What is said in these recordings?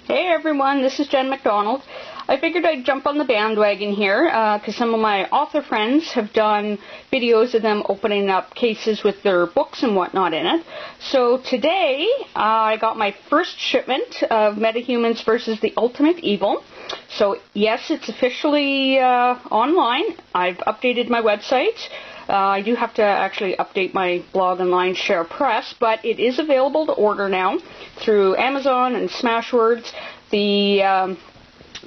Hey everyone, this is Jen McDonald. I figured I'd jump on the bandwagon here because some of my author friends have done videos of them opening up cases with their books and whatnot in it. So today I got my first shipment of Metahumans versus the Ultimate Evil. So yes, it's officially online. I've updated my website. I do have to actually update my blog and Line Share Press, but it is available to order now through Amazon and Smashwords. The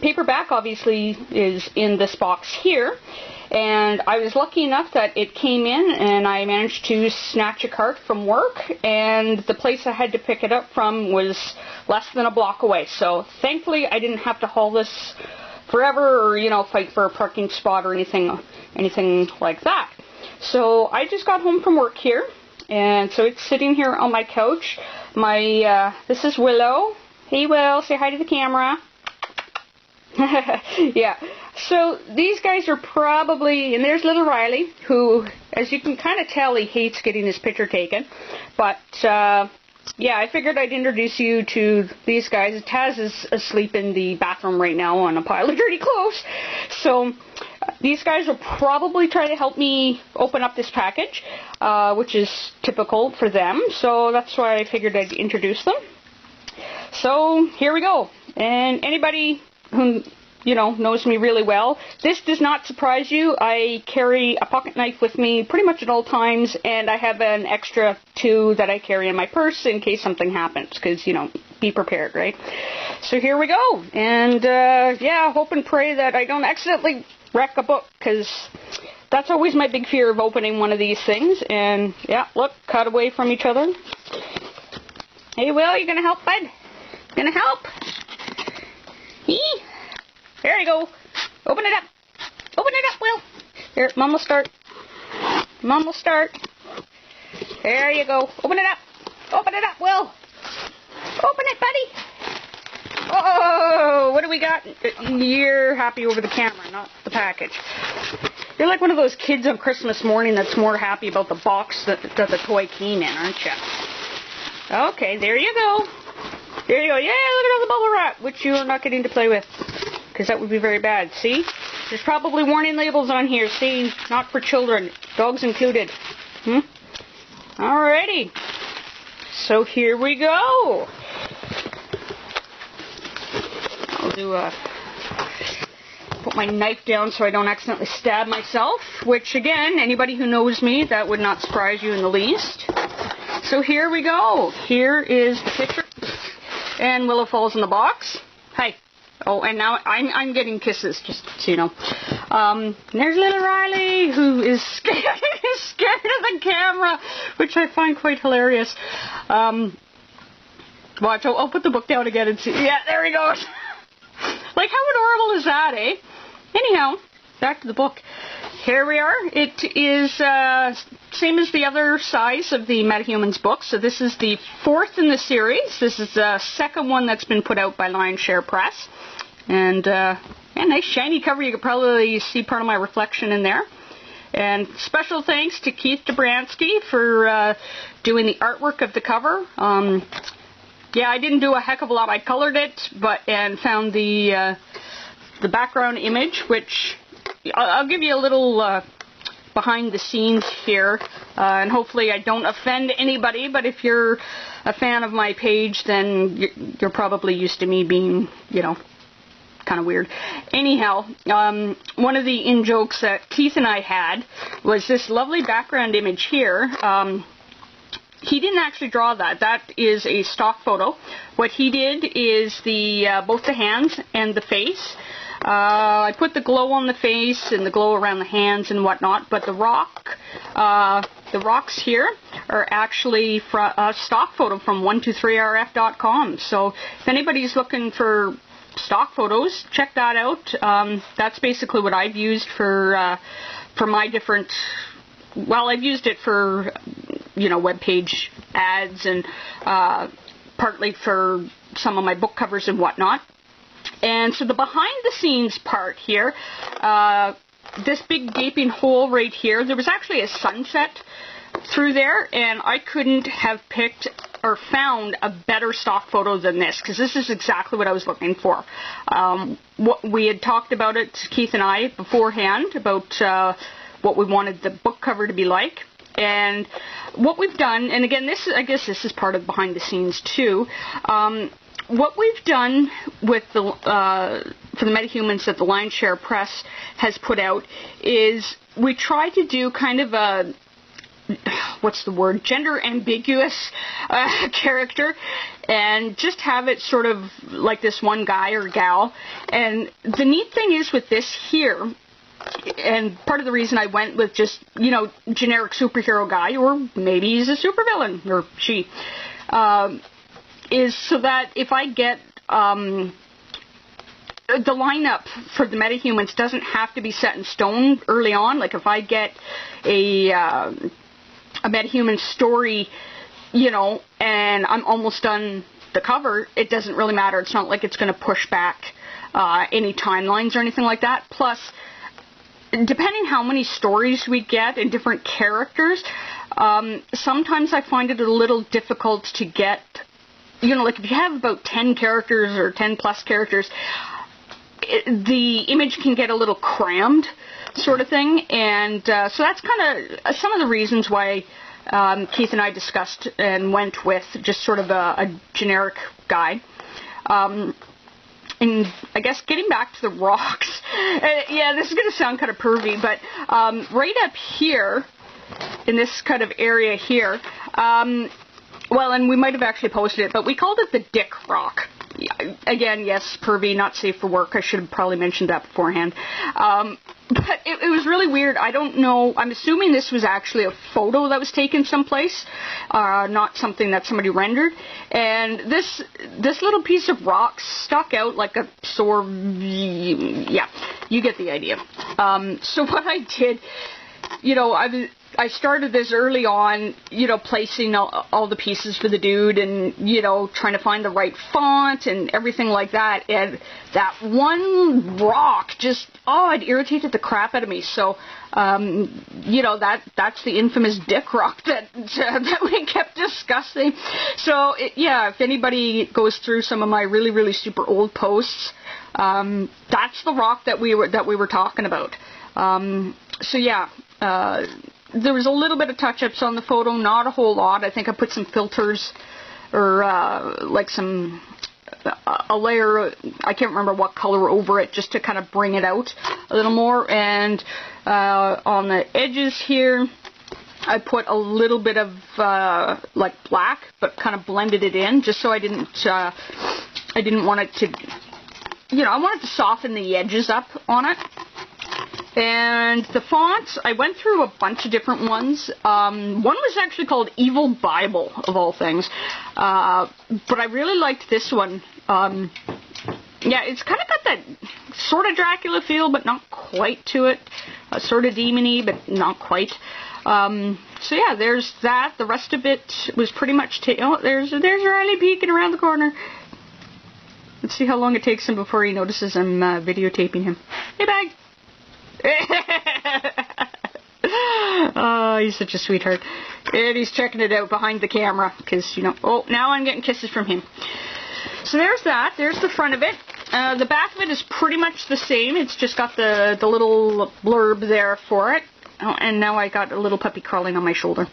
paperback obviously is in this box here, and I was lucky enough that it came in and I managed to snatch a cart from work, and the place I had to pick it up from was less than a block away. So thankfully I didn't have to haul this forever or, fight for a parking spot or anything like that. So I just got home from work here, and so it's sitting here on my couch. This is Willow. Hey Will, say hi to the camera. Yeah, so these guys are probably, and there's little Riley, who, as you can kind of tell, he hates getting his picture taken. But, yeah, I figured I'd introduce you to these guys. Taz is asleep in the bathroom right now on a pile of dirty clothes. So these guys will probably try to help me open up this package, which is typical for them. So that's why I figured I'd introduce them. So here we go. And anybody who knows me really well, this does not surprise you. I carry a pocket knife with me pretty much at all times, and I have an extra 2 that I carry in my purse in case something happens, because, be prepared, right? So here we go, and yeah, hope and pray that I don't accidentally wreck a book, because that's always my big fear of opening one of these things. And yeah, look, cut away from each other. Hey Will, you gonna help, bud? Gonna help? There you go. Open it up. Open it up, Will. Here, Mom will start. Mom will start. There you go. Open it up. Open it up, Will. Open it, buddy. Oh, what do we got? You're happy over the camera, not the package. You're like one of those kids on Christmas morning that's more happy about the box that the toy came in, aren't you? Okay, there you go. There you go. Yeah, look at all the bubble wrap, which you are not getting to play with, because that would be very bad. See? There's probably warning labels on here. See? Not for children. Dogs included. Alrighty. So here we go. I'll put my knife down so I don't accidentally stab myself, which again, anybody who knows me, that would not surprise you in the least. So here we go. Here is the picture. And Willow falls in the box. Hi. Oh, and now I'm getting kisses, just so you know. There's little Riley, who is scared of the camera, which I find quite hilarious. Watch, I'll put the book down again and see. Yeah, there he goes. Like, how adorable is that, eh? Anyhow, back to the book. Here we are. It is same as the other size of the Metahumans book. So this is the 4th in the series. This is the 2nd one that's been put out by Line Share Press. And yeah, nice shiny cover. You could probably see part of my reflection in there. And special thanks to Keith Dobransky for doing the artwork of the cover. Yeah, I didn't do a heck of a lot. I colored it, and found the background image, which I'll give you a little behind the scenes here, and hopefully I don't offend anybody, but if you're a fan of my page, then you're probably used to me being, kind of weird. Anyhow, one of the in-jokes that Keith and I had was this lovely background image here. He didn't actually draw that. That is a stock photo. What he did is both the hands and the face. I put the glow on the face and the glow around the hands and whatnot, but the rocks here are actually a stock photo from 123rf.com. So if anybody's looking for stock photos, check that out. That's basically what I've used for my different. Well, I've used it for web page ads and partly for some of my book covers and whatnot. And so the behind the scenes part here, this big gaping hole right here, there was actually a sunset through there, and I couldn't have picked or found a better stock photo than this, because this is exactly what I was looking for. What we had talked about it, Keith and I, beforehand, about what we wanted the book cover to be like. And what we've done, and again, I guess this is part of behind the scenes too, what we've done with for the Metahumans that the Lion's Share Press has put out is we try to do kind of a, what's the word, gender ambiguous character, and just have it sort of like this one guy or gal. And the neat thing is with this here, and part of the reason I went with just, you know, generic superhero guy, or maybe he's a supervillain, or she, is so that if I get the lineup for the Metahumans doesn't have to be set in stone early on. Like if I get a Metahuman story, you know, and I'm almost done the cover, it doesn't really matter. It's not like it's going to push back any timelines or anything like that. Plus, depending how many stories we get and different characters, sometimes I find it a little difficult to get, you know, like if you have about 10 characters or 10 plus characters, the image can get a little crammed, sort of thing. And so that's kind of some of the reasons why Keith and I discussed and went with just sort of a generic guy. And I guess getting back to the rocks, yeah, this is going to sound kind of pervy, but right up here, in this kind of area here, well, and we might have actually posted it, but we called it the Dick Rock. Again, yes, pervy, not safe for work. I should have probably mentioned that beforehand. But it was really weird. I don't know. I'm assuming this was actually a photo that was taken someplace, not something that somebody rendered. And this little piece of rock stuck out like a sore. Yeah, you get the idea. So what I did, you know, I started this early on, you know, placing all the pieces for the dude and, you know, trying to find the right font and everything like that. And that one rock just, it irritated the crap out of me. So, you know, that's the infamous Dick Rock that we kept discussing. So, yeah, if anybody goes through some of my really, really super old posts, that's the rock that we were talking about. So, yeah, there was a little bit of touch-ups on the photo, not a whole lot. I think I put some filters or like a layer, I can't remember what color over it, just to kind of bring it out a little more. And on the edges here, I put a little bit of like black, but kind of blended it in, just so I didn't want it to, you know, I wanted to soften the edges up on it. And the fonts, I went through a bunch of different ones. One was actually called Evil Bible, of all things. But I really liked this one. Yeah, it's kind of got that sort of Dracula feel, but not quite to it. Sort of demon-y, but not quite. So yeah, there's that. The rest of it was pretty much... there's Riley peeking around the corner. Let's see how long it takes him before he notices I'm videotaping him. Hey, bag! Oh, he's such a sweetheart. And he's checking it out behind the camera because, you know, now I'm getting kisses from him. So there's that. There's the front of it. The back of it is pretty much the same. It's just got the little blurb there for it. Oh, and now I got a little puppy crawling on my shoulder.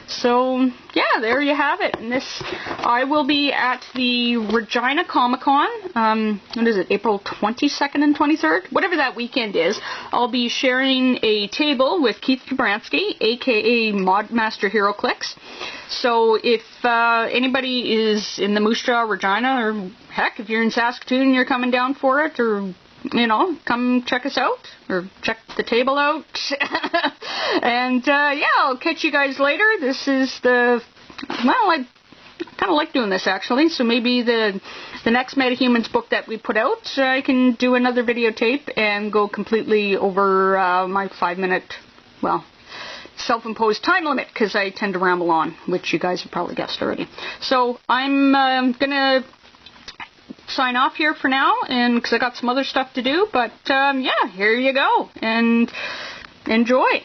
So, yeah, there you have it. And this, I will be at the Regina Comic-Con, what is it, April 22nd and 23rd? Whatever that weekend is. I'll be sharing a table with Keith Jabransky, a.k.a. Modmaster HeroClix. So if anybody is in the Moose Jaw, Regina, or heck, if you're in Saskatoon and you're coming down for it, or... you know, come check us out, or check the table out. And, yeah, I'll catch you guys later. This is I kind of like doing this, actually. So maybe the next Metahumans book that we put out, I can do another videotape and go completely over my 5-minute, well, self-imposed time limit, because I tend to ramble on, which you guys have probably guessed already. So I'm going to sign off here for now, and because I got some other stuff to do, but yeah, here you go, and enjoy.